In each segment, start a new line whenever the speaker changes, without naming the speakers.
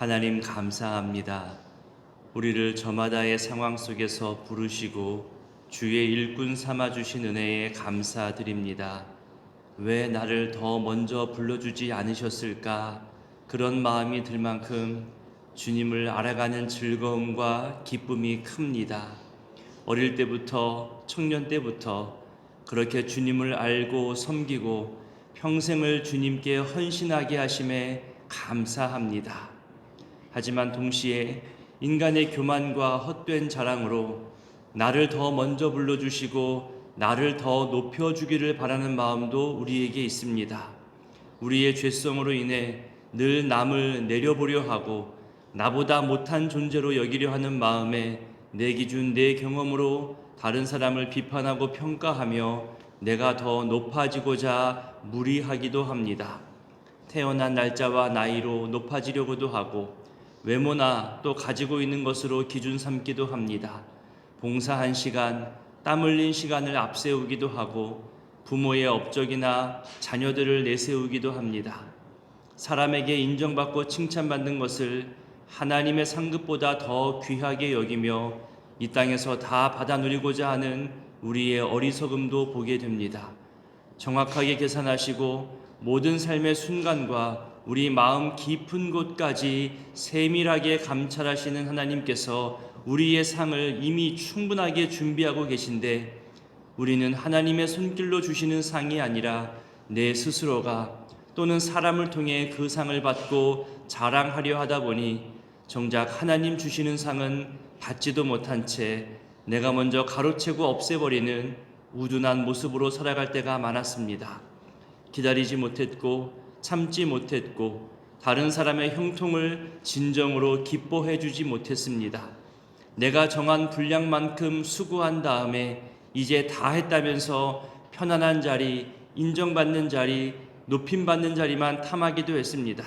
하나님 감사합니다. 우리를 저마다의 상황 속에서 부르시고 주의 일꾼 삼아주신 은혜에 감사드립니다. 왜 나를 더 먼저 불러주지 않으셨을까? 그런 마음이 들 만큼 주님을 알아가는 즐거움과 기쁨이 큽니다. 어릴 때부터, 청년 때부터 그렇게 주님을 알고 섬기고 평생을 주님께 헌신하게 하심에 감사합니다. 하지만 동시에 인간의 교만과 헛된 자랑으로 나를 더 먼저 불러주시고 나를 더 높여주기를 바라는 마음도 우리에게 있습니다. 우리의 죄성으로 인해 늘 남을 내려보려 하고 나보다 못한 존재로 여기려 하는 마음에 내 기준, 내 경험으로 다른 사람을 비판하고 평가하며 내가 더 높아지고자 무리하기도 합니다. 태어난 날짜와 나이로 높아지려고도 하고 외모나 또 가지고 있는 것으로 기준 삼기도 합니다. 봉사한 시간, 땀 흘린 시간을 앞세우기도 하고 부모의 업적이나 자녀들을 내세우기도 합니다. 사람에게 인정받고 칭찬받는 것을 하나님의 상급보다 더 귀하게 여기며 이 땅에서 다 받아 누리고자 하는 우리의 어리석음도 보게 됩니다. 정확하게 계산하시고 모든 삶의 순간과 우리 마음 깊은 곳까지 세밀하게 감찰하시는 하나님께서 우리의 상을 이미 충분하게 준비하고 계신데 우리는 하나님의 손길로 주시는 상이 아니라 내 스스로가 또는 사람을 통해 그 상을 받고 자랑하려 하다 보니 정작 하나님 주시는 상은 받지도 못한 채 내가 먼저 가로채고 없애버리는 우둔한 모습으로 살아갈 때가 많았습니다. 기다리지 못했고 참지 못했고 다른 사람의 형통을 진정으로 기뻐해 주지 못했습니다. 내가 정한 분량만큼 수고한 다음에 이제 다 했다면서 편안한 자리, 인정받는 자리, 높임받는 자리만 탐하기도 했습니다.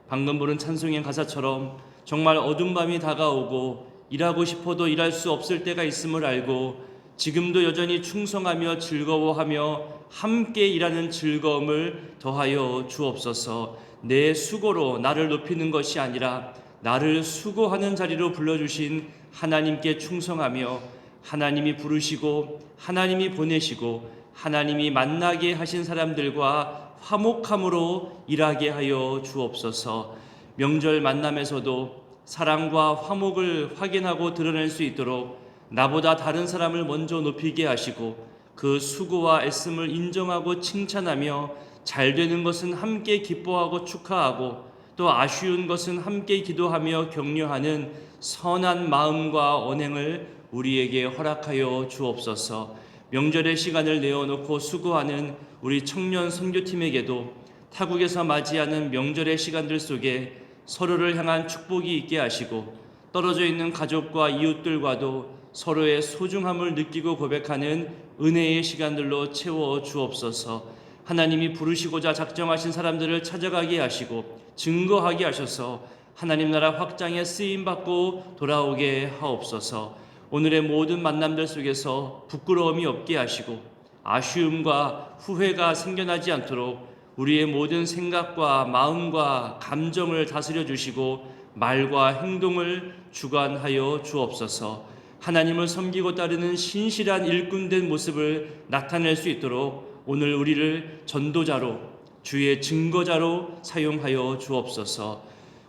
방금 부른 찬송의 가사처럼 정말 어두운 밤이 다가오고 일하고 싶어도 일할 수 없을 때가 있음을 알고 지금도 여전히 충성하며 즐거워하며 함께 일하는 즐거움을 더하여 주옵소서. 내 수고로 나를 높이는 것이 아니라 나를 수고하는 자리로 불러주신 하나님께 충성하며 하나님이 부르시고 하나님이 보내시고 하나님이 만나게 하신 사람들과 화목함으로 일하게 하여 주옵소서. 명절 만남에서도 사랑과 화목을 확인하고 드러낼 수 있도록 나보다 다른 사람을 먼저 높이게 하시고 그 수고와 애씀을 인정하고 칭찬하며 잘 되는 것은 함께 기뻐하고 축하하고 또 아쉬운 것은 함께 기도하며 격려하는 선한 마음과 언행을 우리에게 허락하여 주옵소서. 명절의 시간을 내어놓고 수고하는 우리 청년 선교팀에게도 타국에서 맞이하는 명절의 시간들 속에 서로를 향한 축복이 있게 하시고 떨어져 있는 가족과 이웃들과도 서로의 소중함을 느끼고 고백하는 은혜의 시간들로 채워 주옵소서. 하나님이 부르시고자 작정하신 사람들을 찾아가게 하시고 증거하게 하셔서 하나님 나라 확장에 쓰임받고 돌아오게 하옵소서. 오늘의 모든 만남들 속에서 부끄러움이 없게 하시고 아쉬움과 후회가 생겨나지 않도록 우리의 모든 생각과 마음과 감정을 다스려 주시고 말과 행동을 주관하여 주옵소서. 하나님을 섬기고 따르는 신실한 일꾼된 모습을 나타낼 수 있도록 오늘 우리를 전도자로 주의 증거자로 사용하여 주옵소서.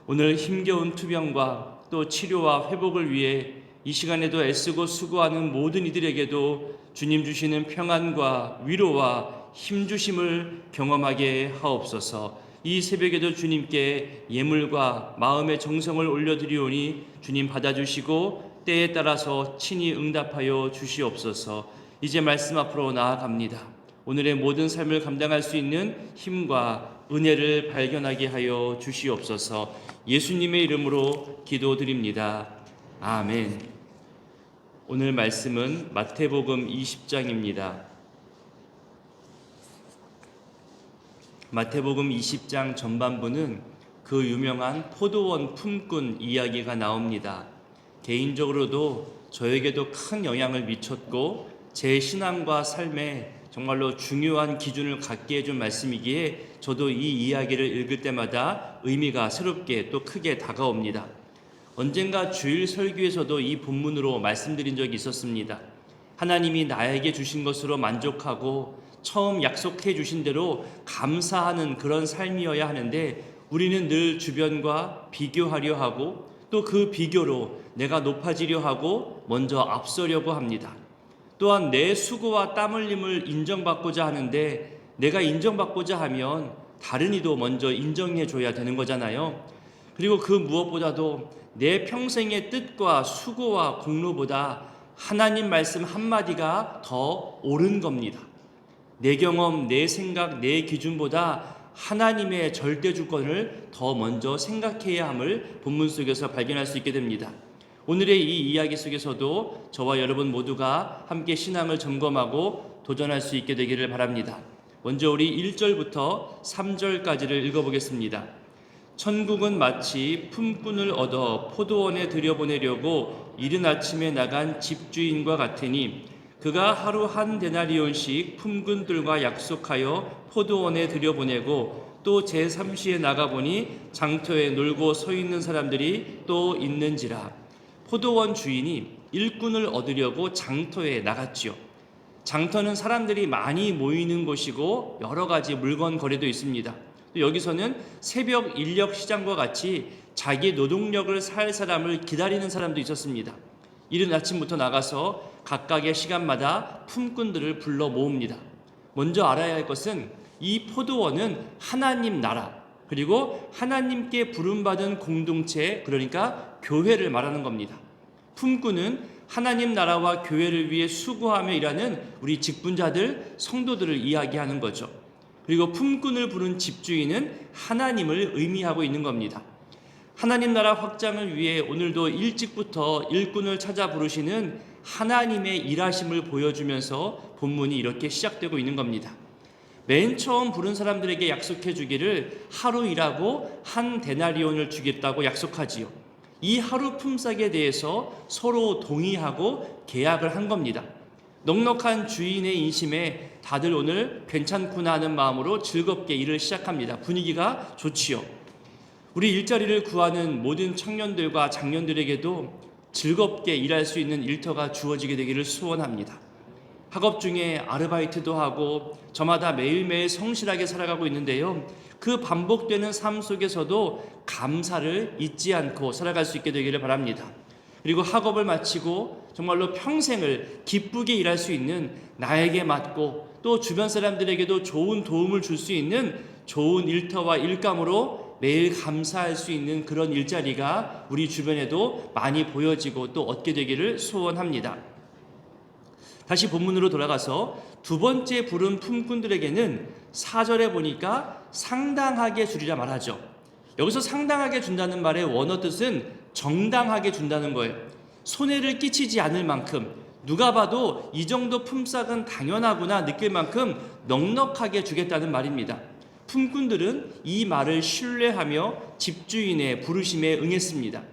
오늘 힘겨운 투병과 또 치료와 회복을 위해 이 시간에도 애쓰고 수고하는 모든 이들에게도 주님 주시는 평안과 위로와 힘주심을 경험하게 하옵소서. 이 새벽에도 주님께 예물과 마음의 정성을 올려드리오니 주님 받아주시고 때에 따라서 친히 응답하여 주시옵소서. 이제 말씀 앞으로 나아갑니다. 오늘의 모든 삶을 감당할 수 있는 힘과 은혜를 발견하게 하여 주시옵소서. 예수님의 이름으로 기도드립니다. 아멘. 오늘 말씀은 마태복음 20장입니다. 마태복음 20장 전반부는 그 유명한 포도원 품꾼 이야기가 나옵니다. 개인적으로도 저에게도 큰 영향을 미쳤고 제 신앙과 삶에 정말로 중요한 기준을 갖게 해준 말씀이기에 저도 이 이야기를 읽을 때마다 의미가 새롭게 또 크게 다가옵니다. 언젠가 주일 설교에서도 이 본문으로 말씀드린 적이 있었습니다. 하나님이 나에게 주신 것으로 만족하고 처음 약속해 주신 대로 감사하는 그런 삶이어야 하는데, 우리는 늘 주변과 비교하려 하고 또 그 비교로 내가 높아지려 하고 먼저 앞서려고 합니다. 또한 내 수고와 땀 흘림을 인정받고자 하는데, 내가 인정받고자 하면 다른 이도 먼저 인정해 줘야 되는 거잖아요. 그리고 그 무엇보다도 내 평생의 뜻과 수고와 공로보다 하나님 말씀 한마디가 더 옳은 겁니다. 내 경험, 내 생각, 내 기준보다 하나님의 절대 주권을 더 먼저 생각해야 함을 본문 속에서 발견할 수 있게 됩니다. 오늘의 이 이야기 속에서도 저와 여러분 모두가 함께 신앙을 점검하고 도전할 수 있게 되기를 바랍니다. 먼저 우리 1절부터 3절까지를 읽어보겠습니다. 천국은 마치 품꾼을 얻어 포도원에 들여보내려고 이른 아침에 나간 집주인과 같으니, 그가 하루 한 데나리온씩 품꾼들과 약속하여 포도원에 들여보내고 또 제3시에 나가보니 장터에 놀고 서 있는 사람들이 또 있는지라. 포도원 주인이 일꾼을 얻으려고 장터에 나갔지요. 장터는 사람들이 많이 모이는 곳이고 여러 가지 물건 거래도 있습니다. 또 여기서는 새벽 인력 시장과 같이 자기 노동력을 살 사람을 기다리는 사람도 있었습니다. 이른 아침부터 나가서 각각의 시간마다 품꾼들을 불러 모읍니다. 먼저 알아야 할 것은 이 포도원은 하나님 나라, 그리고 하나님께 부름받은 공동체, 그러니까 교회를 말하는 겁니다. 품꾼은 하나님 나라와 교회를 위해 수고하며 일하는 우리 직분자들, 성도들을 이야기하는 거죠. 그리고 품꾼을 부른 집주인은 하나님을 의미하고 있는 겁니다. 하나님 나라 확장을 위해 오늘도 일찍부터 일꾼을 찾아 부르시는 하나님의 일하심을 보여주면서 본문이 이렇게 시작되고 있는 겁니다. 맨 처음 부른 사람들에게 약속해 주기를 하루 일하고 한 데나리온을 주겠다고 약속하지요. 이 하루 품삯에 대해서 서로 동의하고 계약을 한 겁니다. 넉넉한 주인의 인심에 다들 오늘 괜찮구나 하는 마음으로 즐겁게 일을 시작합니다. 분위기가 좋지요. 우리 일자리를 구하는 모든 청년들과 장년들에게도 즐겁게 일할 수 있는 일터가 주어지게 되기를 소원합니다. 학업 중에 아르바이트도 하고 저마다 매일매일 성실하게 살아가고 있는데요. 그 반복되는 삶 속에서도 감사를 잊지 않고 살아갈 수 있게 되기를 바랍니다. 그리고 학업을 마치고 정말로 평생을 기쁘게 일할 수 있는, 나에게 맞고 또 주변 사람들에게도 좋은 도움을 줄 수 있는 좋은 일터와 일감으로 매일 감사할 수 있는 그런 일자리가 우리 주변에도 많이 보여지고 또 얻게 되기를 소원합니다. 다시 본문으로 돌아가서 두 번째 부른 품꾼들에게는 4절에 보니까 상당하게 주리라 말하죠. 여기서 상당하게 준다는 말의 원어 뜻은 정당하게 준다는 거예요. 손해를 끼치지 않을 만큼, 누가 봐도 이 정도 품삯은 당연하구나 느낄 만큼 넉넉하게 주겠다는 말입니다. 품꾼들은 이 말을 신뢰하며 집주인의 부르심에 응했습니다.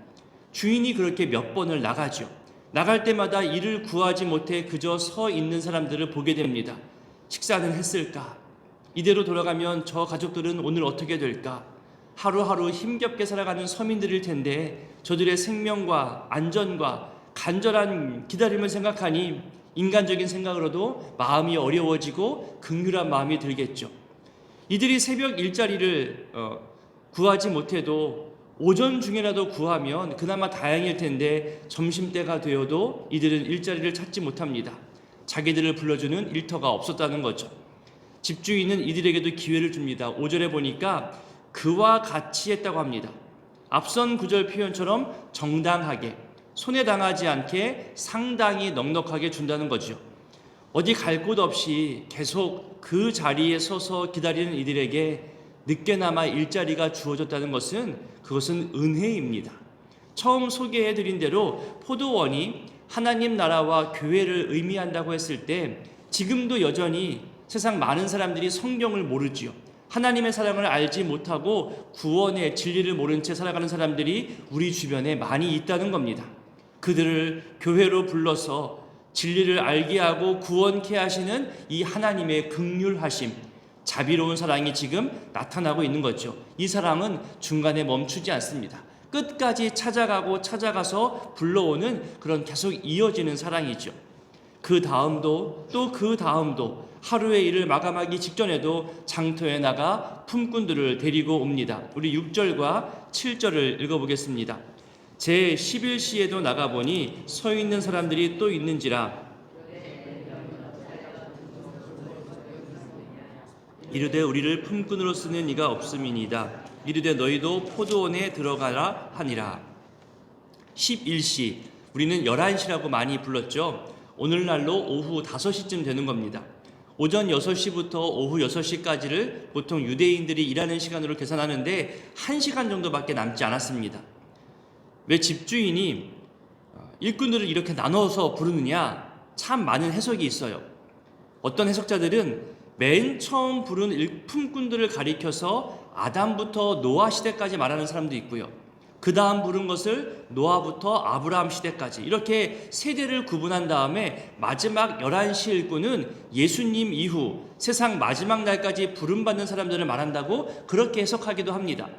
주인이 그렇게 몇 번을 나가죠. 나갈 때마다 일을 구하지 못해 그저 서 있는 사람들을 보게 됩니다. 식사는 했을까? 이대로 돌아가면 저 가족들은 오늘 어떻게 될까? 하루하루 힘겹게 살아가는 서민들일 텐데 저들의 생명과 안전과 간절한 기다림을 생각하니 인간적인 생각으로도 마음이 어려워지고 극률한 마음이 들겠죠. 이들이 새벽 일자리를 구하지 못해도 오전 중에라도 구하면 그나마 다행일 텐데 점심때가 되어도 이들은 일자리를 찾지 못합니다. 자기들을 불러주는 일터가 없었다는 거죠. 집주인은 이들에게도 기회를 줍니다. 5절에 보니까 그와 같이 했다고 합니다. 앞선 구절 표현처럼 정당하게, 손해당하지 않게 상당히 넉넉하게 준다는 거죠. 어디 갈 곳 없이 계속 그 자리에 서서 기다리는 이들에게 늦게나마 일자리가 주어졌다는 것은 그것은 은혜입니다. 처음 소개해드린 대로 포도원이 하나님 나라와 교회를 의미한다고 했을 때 지금도 여전히 세상 많은 사람들이 성경을 모르지요. 하나님의 사랑을 알지 못하고 구원의 진리를 모른 채 살아가는 사람들이 우리 주변에 많이 있다는 겁니다. 그들을 교회로 불러서 진리를 알게 하고 구원케 하시는 이 하나님의 긍휼하심, 자비로운 사랑이 지금 나타나고 있는 거죠. 이 사랑은 중간에 멈추지 않습니다. 끝까지 찾아가서 불러오는 그런 계속 이어지는 사랑이죠. 그 다음도 또 그 다음도 하루의 일을 마감하기 직전에도 장터에 나가 품꾼들을 데리고 옵니다. 우리 6절과 7절을 읽어보겠습니다. 제 11시에도 나가보니 서 있는 사람들이 또 있는지라 이르되 우리를 품꾼으로 쓰는 이가 없음이니이다. 이르되 너희도 포도원에 들어가라 하니라. 11시, 우리는 11시라고 많이 불렀죠. 오늘날로 오후 5시쯤 되는 겁니다. 오전 6시부터 오후 6시까지를 보통 유대인들이 일하는 시간으로 계산하는데 1시간 정도밖에 남지 않았습니다. 왜 집주인이 일꾼들을 이렇게 나눠서 부르느냐? 참 많은 해석이 있어요. 어떤 해석자들은 맨 처음 부른 품꾼들을 가리켜서 아담부터 노아 시대까지 말하는 사람도 있고요. 그 다음 부른 것을 노아부터 아브라함 시대까지 이렇게 세대를 구분한 다음에 마지막 11시 일꾼은 예수님 이후 세상 마지막 날까지 부름받는 사람들을 말한다고 그렇게 해석하기도 합니다.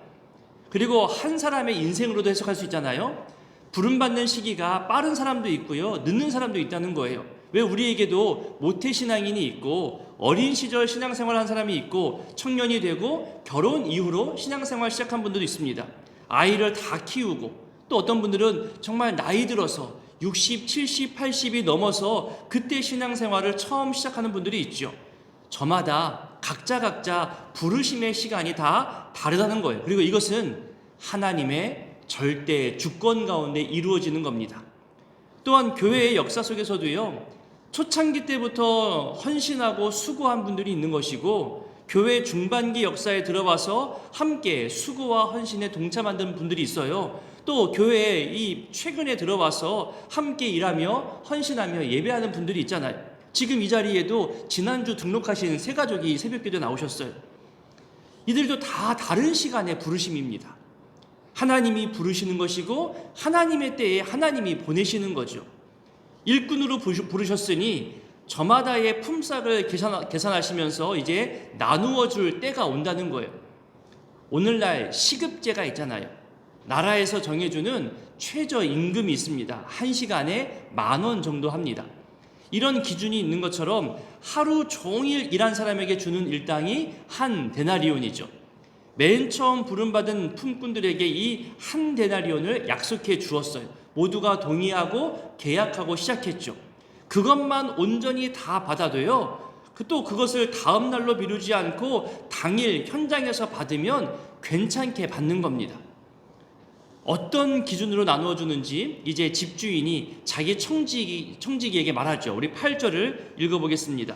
그리고 한 사람의 인생으로도 해석할 수 있잖아요. 부름받는 시기가 빠른 사람도 있고요, 늦는 사람도 있다는 거예요. 왜 우리에게도 모태신앙인이 있고 어린 시절 신앙생활한 사람이 있고 청년이 되고 결혼 이후로 신앙생활 시작한 분들도 있습니다. 아이를 다 키우고 또 어떤 분들은 정말 나이 들어서 60, 70, 80이 넘어서 그때 신앙생활을 처음 시작하는 분들이 있죠. 저마다 각자 부르심의 시간이 다 다르다는 거예요. 그리고 이것은 하나님의 절대 주권 가운데 이루어지는 겁니다. 또한 교회의 역사 속에서도요, 초창기 때부터 헌신하고 수고한 분들이 있는 것이고 교회 중반기 역사에 들어와서 함께 수고와 헌신에 동참하는 분들이 있어요. 또 교회에 이 최근에 들어와서 함께 일하며 헌신하며 예배하는 분들이 있잖아요. 지금 이 자리에도 지난주 등록하신 세 가족이 새벽기도에 나오셨어요. 이들도 다 다른 시간에 부르심입니다. 하나님이 부르시는 것이고 하나님의 때에 하나님이 보내시는 거죠. 일꾼으로 부르셨으니 저마다의 품삯을 계산하시면서 이제 나누어 줄 때가 온다는 거예요. 오늘날 시급제가 있잖아요. 나라에서 정해주는 최저임금이 있습니다. 1시간에 10,000원 정도 합니다. 이런 기준이 있는 것처럼 하루 종일 일한 사람에게 주는 일당이 한 데나리온이죠. 맨 처음 부름받은 품꾼들에게 이 한 데나리온을 약속해 주었어요. 모두가 동의하고 계약하고 시작했죠. 그것만 온전히 다 받아도요, 또 그것을 다음 날로 미루지 않고 당일 현장에서 받으면 괜찮게 받는 겁니다. 어떤 기준으로 나누어 주는지 이제 집주인이 자기 청지기에게 말하죠. 우리 8절을 읽어보겠습니다.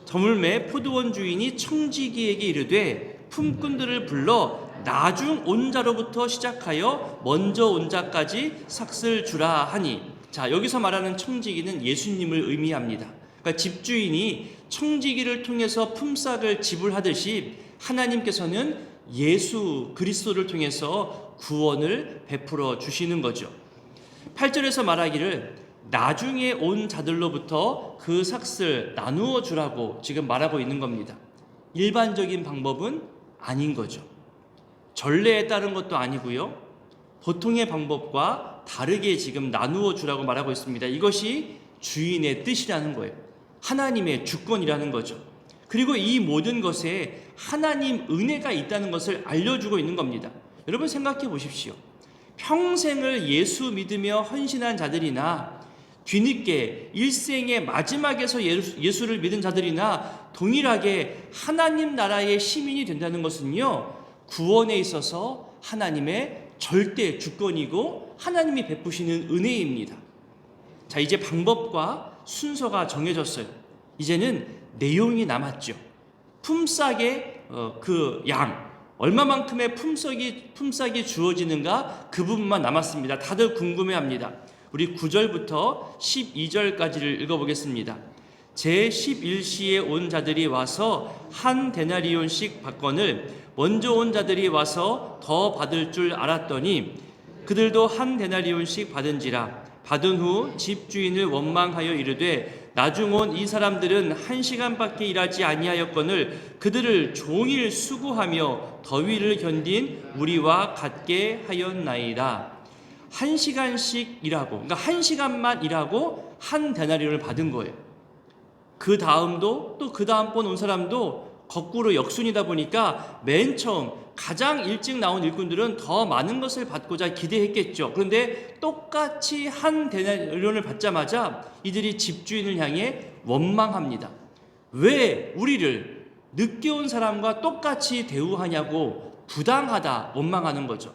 저물매 포도원 주인이 청지기에게 이르되 품꾼들을 불러 나중 온 자로부터 시작하여 먼저 온 자까지 삭슬 주라 하니. 자, 여기서 말하는 청지기는 예수님을 의미합니다. 그러니까 집주인이 청지기를 통해서 품삯을 지불하듯이 하나님께서는 예수 그리스도를 통해서 구원을 베풀어 주시는 거죠. 8절에서 말하기를 나중에 온 자들로부터 그 삭슬 나누어 주라고 지금 말하고 있는 겁니다. 일반적인 방법은 아닌 거죠. 전례에 따른 것도 아니고요, 보통의 방법과 다르게 지금 나누어 주라고 말하고 있습니다. 이것이 주인의 뜻이라는 거예요. 하나님의 주권이라는 거죠. 그리고 이 모든 것에 하나님 은혜가 있다는 것을 알려주고 있는 겁니다. 여러분 생각해 보십시오. 평생을 예수 믿으며 헌신한 자들이나 뒤늦게 일생의 마지막에서 예수를 믿은 자들이나 동일하게 하나님 나라의 시민이 된다는 것은요, 구원에 있어서 하나님의 절대 주권이고 하나님이 베푸시는 은혜입니다. 자, 이제 방법과 순서가 정해졌어요. 이제는 내용이 남았죠. 품삯의 그 양, 얼마만큼의 품삯이 주어지는가, 그 부분만 남았습니다. 다들 궁금해합니다. 우리 9절부터 12절까지를 읽어보겠습니다. 제 11시에 온 자들이 와서 한 데나리온씩 받거늘 먼저 온 자들이 와서 더 받을 줄 알았더니 그들도 한 데나리온씩 받은지라. 받은 후 집주인을 원망하여 이르되 나중 온 이 사람들은 1시간밖에 일하지 아니하였거늘 그들을 종일 수고하며 더위를 견딘 우리와 같게 하였나이다. 1시간씩 일하고, 그러니까 1시간만 일하고 한 데나리온을 받은 거예요. 그 다음도 또 그 다음번 온 사람도 거꾸로 역순이다 보니까 맨 처음 가장 일찍 나온 일꾼들은 더 많은 것을 받고자 기대했겠죠. 그런데 똑같이 한 데나리온을 받자마자 이들이 집주인을 향해 원망합니다. 왜 우리를 늦게 온 사람과 똑같이 대우하냐고 부당하다 원망하는 거죠.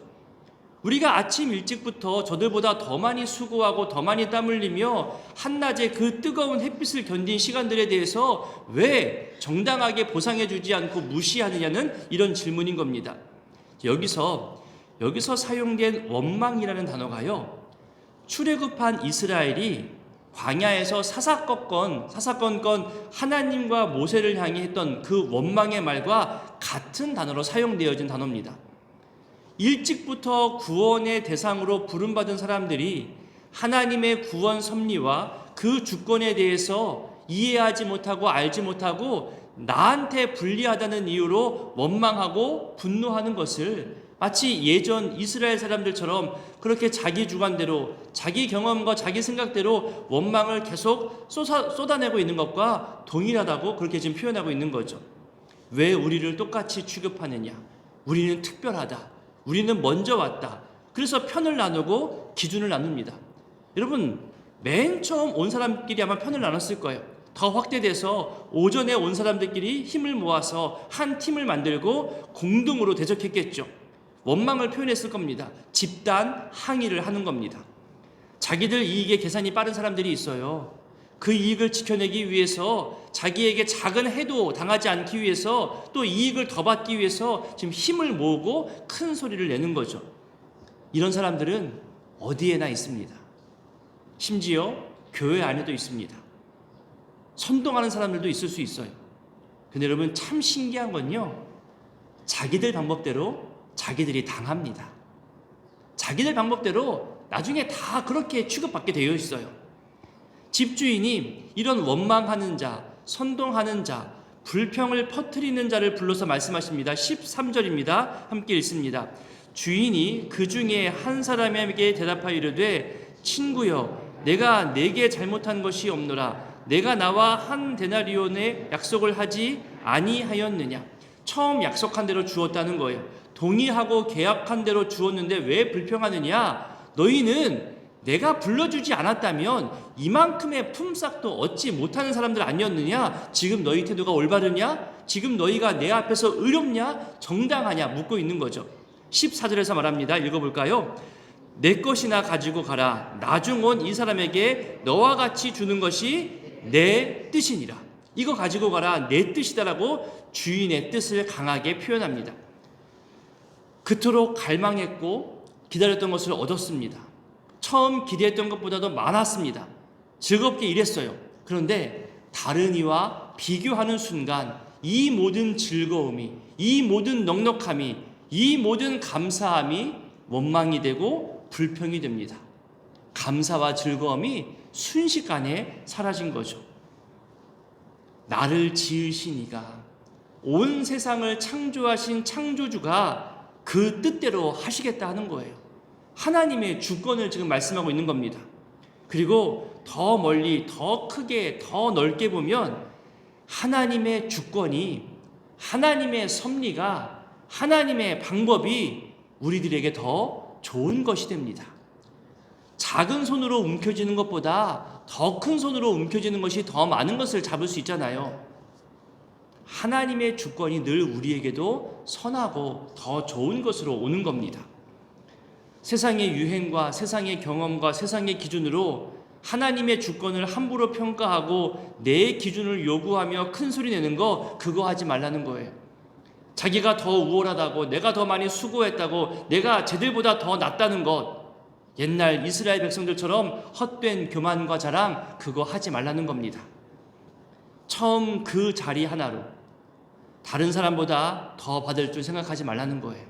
우리가 아침 일찍부터 저들보다 더 많이 수고하고 더 많이 땀 흘리며 한낮에 그 뜨거운 햇빛을 견딘 시간들에 대해서 왜 정당하게 보상해 주지 않고 무시하느냐는 이런 질문인 겁니다. 여기서 사용된 원망이라는 단어가요, 출애굽한 이스라엘이 광야에서 사사건건 하나님과 모세를 향해 했던 그 원망의 말과 같은 단어로 사용되어진 단어입니다. 일찍부터 구원의 대상으로 부름받은 사람들이 하나님의 구원 섭리와 그 주권에 대해서 이해하지 못하고 알지 못하고 나한테 불리하다는 이유로 원망하고 분노하는 것을 마치 예전 이스라엘 사람들처럼 그렇게 자기 주관대로 자기 경험과 자기 생각대로 원망을 계속 쏟아내고 있는 것과 동일하다고 그렇게 지금 표현하고 있는 거죠. 왜 우리를 똑같이 취급하느냐? 우리는 특별하다. 우리는 먼저 왔다. 그래서 편을 나누고 기준을 나눕니다. 여러분, 맨 처음 온 사람끼리 아마 편을 나눴을 거예요. 더 확대돼서 오전에 온 사람들끼리 힘을 모아서 한 팀을 만들고 공동으로 대적했겠죠. 원망을 표현했을 겁니다. 집단 항의를 하는 겁니다. 자기들 이익의 계산이 빠른 사람들이 있어요. 그 이익을 지켜내기 위해서 자기에게 작은 해도 당하지 않기 위해서 또 이익을 더 받기 위해서 지금 힘을 모으고 큰 소리를 내는 거죠. 이런 사람들은 어디에나 있습니다. 심지어 교회 안에도 있습니다. 선동하는 사람들도 있을 수 있어요. 근데 여러분, 참 신기한 건요, 자기들 방법대로 자기들이 당합니다. 자기들 방법대로 나중에 다 그렇게 취급받게 되어 있어요. 집주인이 이런 원망하는 자, 선동하는 자, 불평을 퍼뜨리는 자를 불러서 말씀하십니다. 13절입니다. 함께 읽습니다. 주인이 그 중에 한 사람에게 대답하여 이르되 친구여, 내가 네게 잘못한 것이 없노라. 내가 나와 한 데나리온의 약속을 하지 아니하였느냐. 처음 약속한 대로 주었다는 거예요. 동의하고 계약한 대로 주었는데 왜 불평하느냐. 너희는 내가 불러주지 않았다면 이만큼의 품삯도 얻지 못하는 사람들 아니었느냐? 지금 너희 태도가 올바르냐? 지금 너희가 내 앞에서 의롭냐? 정당하냐? 묻고 있는 거죠. 14절에서 말합니다. 읽어볼까요? 내 것이나 가지고 가라. 나중 온 이 사람에게 너와 같이 주는 것이 내 뜻이니라. 이거 가지고 가라. 내 뜻이다라고 주인의 뜻을 강하게 표현합니다. 그토록 갈망했고 기다렸던 것을 얻었습니다. 처음 기대했던 것보다도 많았습니다. 즐겁게 일했어요. 그런데 다른 이와 비교하는 순간 이 모든 즐거움이, 이 모든 넉넉함이, 이 모든 감사함이 원망이 되고 불평이 됩니다. 감사와 즐거움이 순식간에 사라진 거죠. 나를 지으신 이가, 온 세상을 창조하신 창조주가 그 뜻대로 하시겠다 하는 거예요. 하나님의 주권을 지금 말씀하고 있는 겁니다. 그리고 더 멀리, 더 크게, 더 넓게 보면 하나님의 주권이, 하나님의 섭리가, 하나님의 방법이 우리들에게 더 좋은 것이 됩니다. 작은 손으로 움켜쥐는 것보다 더 큰 손으로 움켜쥐는 것이 더 많은 것을 잡을 수 있잖아요. 하나님의 주권이 늘 우리에게도 선하고 더 좋은 것으로 오는 겁니다. 세상의 유행과 세상의 경험과 세상의 기준으로 하나님의 주권을 함부로 평가하고 내 기준을 요구하며 큰 소리 내는 거, 그거 하지 말라는 거예요. 자기가 더 우월하다고, 내가 더 많이 수고했다고, 내가 쟤들보다 더 낫다는 것, 옛날 이스라엘 백성들처럼 헛된 교만과 자랑, 그거 하지 말라는 겁니다. 처음 그 자리 하나로 다른 사람보다 더 받을 줄 생각하지 말라는 거예요.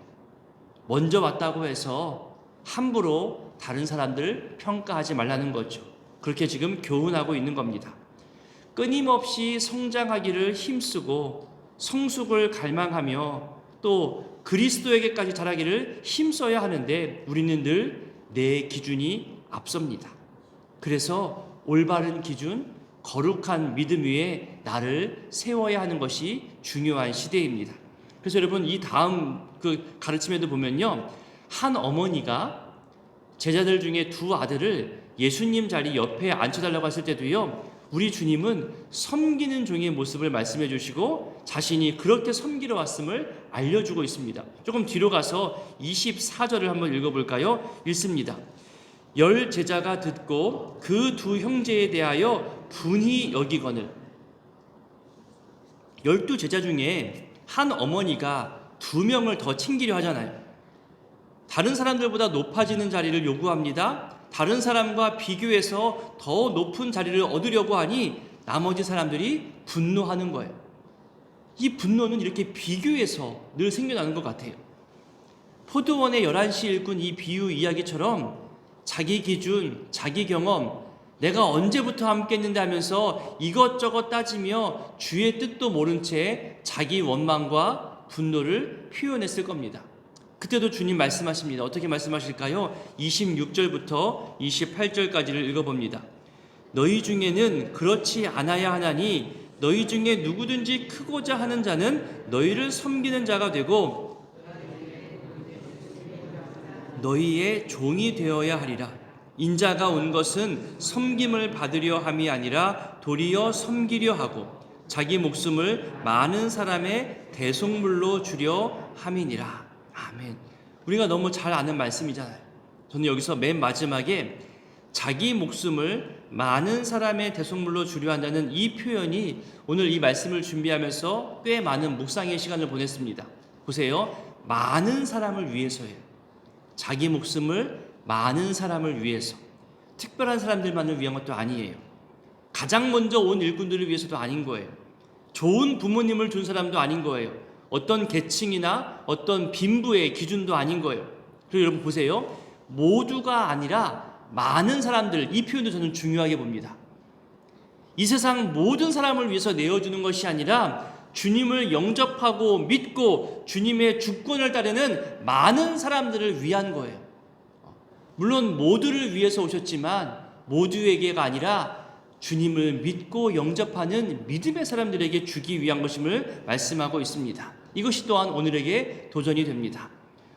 먼저 왔다고 해서 함부로 다른 사람들 평가하지 말라는 거죠. 그렇게 지금 교훈하고 있는 겁니다. 끊임없이 성장하기를 힘쓰고 성숙을 갈망하며 또 그리스도에게까지 자라기를 힘써야 하는데 우리는 늘 내 기준이 앞섭니다. 그래서 올바른 기준, 거룩한 믿음 위에 나를 세워야 하는 것이 중요한 시대입니다. 그래서 여러분 이 다음 그 가르침에도 보면요, 한 어머니가 제자들 중에 두 아들을 예수님 자리 옆에 앉혀달라고 했을 때도요, 우리 주님은 섬기는 종의 모습을 말씀해 주시고 자신이 그렇게 섬기러 왔음을 알려주고 있습니다. 조금 뒤로 가서 24절을 한번 읽어볼까요? 읽습니다. 열 제자가 듣고 그 두 형제에 대하여 분히 여기거늘. 12 제자 중에 한 어머니가 2명을 더 챙기려 하잖아요. 다른 사람들보다 높아지는 자리를 요구합니다. 다른 사람과 비교해서 더 높은 자리를 얻으려고 하니 나머지 사람들이 분노하는 거예요. 이 분노는 이렇게 비교해서 늘 생겨나는 것 같아요. 포도원의 11시 일꾼 이 비유 이야기처럼 자기 기준, 자기 경험, 내가 언제부터 함께 했는데 하면서 이것저것 따지며 주의 뜻도 모른 채 자기 원망과 분노를 표현했을 겁니다. 그때도 주님 말씀하십니다. 어떻게 말씀하실까요? 26절부터 28절까지를 읽어봅니다. 너희 중에는 그렇지 않아야 하나니 너희 중에 누구든지 크고자 하는 자는 너희를 섬기는 자가 되고 너희의 종이 되어야 하리라. 인자가 온 것은 섬김을 받으려 함이 아니라 도리어 섬기려 하고 자기 목숨을 많은 사람의 대속물로 주려 함이니라. 아멘. 우리가 너무 잘 아는 말씀이잖아요. 저는 여기서 맨 마지막에 자기 목숨을 많은 사람의 대속물로 주려 한다는 이 표현이 오늘 이 말씀을 준비하면서 꽤 많은 묵상의 시간을 보냈습니다. 보세요. 많은 사람을 위해서예요. 자기 목숨을 많은 사람을 위해서. 특별한 사람들만을 위한 것도 아니에요. 가장 먼저 온 일꾼들을 위해서도 아닌 거예요. 좋은 부모님을 둔 사람도 아닌 거예요. 어떤 계층이나 어떤 빈부의 기준도 아닌 거예요. 그리고 여러분 보세요. 모두가 아니라 많은 사람들, 이 표현도 저는 중요하게 봅니다. 이 세상 모든 사람을 위해서 내어주는 것이 아니라 주님을 영접하고 믿고 주님의 주권을 따르는 많은 사람들을 위한 거예요. 물론 모두를 위해서 오셨지만 모두에게가 아니라 주님을 믿고 영접하는 믿음의 사람들에게 주기 위한 것임을 말씀하고 있습니다. 이것이 또한 오늘에게 도전이 됩니다.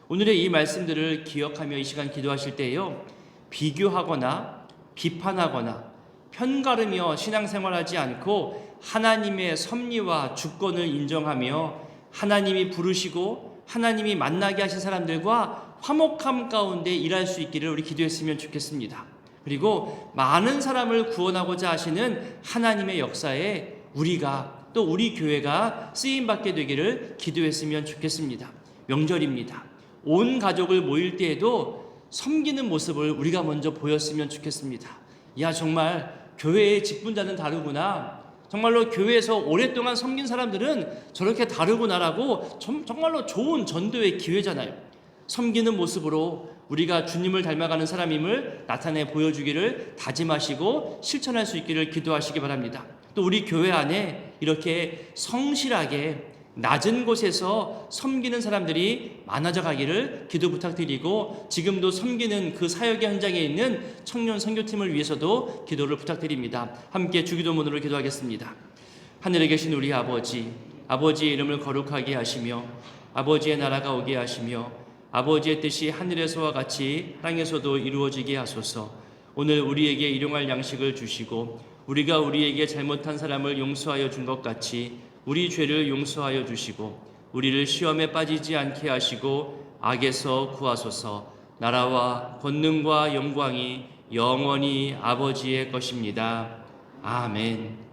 오늘의 이 말씀들을 기억하며 이 시간 기도하실 때에요, 비교하거나 비판하거나 편가르며 신앙생활하지 않고 하나님의 섭리와 주권을 인정하며 하나님이 부르시고 하나님이 만나게 하신 사람들과 화목함 가운데 일할 수 있기를 우리 기도했으면 좋겠습니다. 그리고 많은 사람을 구원하고자 하시는 하나님의 역사에 우리가 또 우리 교회가 쓰임받게 되기를 기도했으면 좋겠습니다. 명절입니다. 온 가족을 모일 때에도 섬기는 모습을 우리가 먼저 보였으면 좋겠습니다. 야, 정말 교회의 직분자는 다르구나. 정말로 교회에서 오랫동안 섬긴 사람들은 저렇게 다르구나라고 정말로 좋은 전도의 기회잖아요. 섬기는 모습으로 우리가 주님을 닮아가는 사람임을 나타내 보여주기를 다짐하시고 실천할 수 있기를 기도하시기 바랍니다. 또 우리 교회 안에 이렇게 성실하게 낮은 곳에서 섬기는 사람들이 많아져 가기를 기도 부탁드리고, 지금도 섬기는 그 사역의 현장에 있는 청년 선교팀을 위해서도 기도를 부탁드립니다. 함께 주기도문으로 기도하겠습니다. 하늘에 계신 우리 아버지, 아버지의 이름을 거룩하게 하시며 아버지의 나라가 오게 하시며 아버지의 뜻이 하늘에서와 같이 땅에서도 이루어지게 하소서. 오늘 우리에게 일용할 양식을 주시고 우리가 우리에게 잘못한 사람을 용서하여 준 것 같이 우리 죄를 용서하여 주시고 우리를 시험에 빠지지 않게 하시고 악에서 구하소서. 나라와 권능과 영광이 영원히 아버지의 것입니다. 아멘.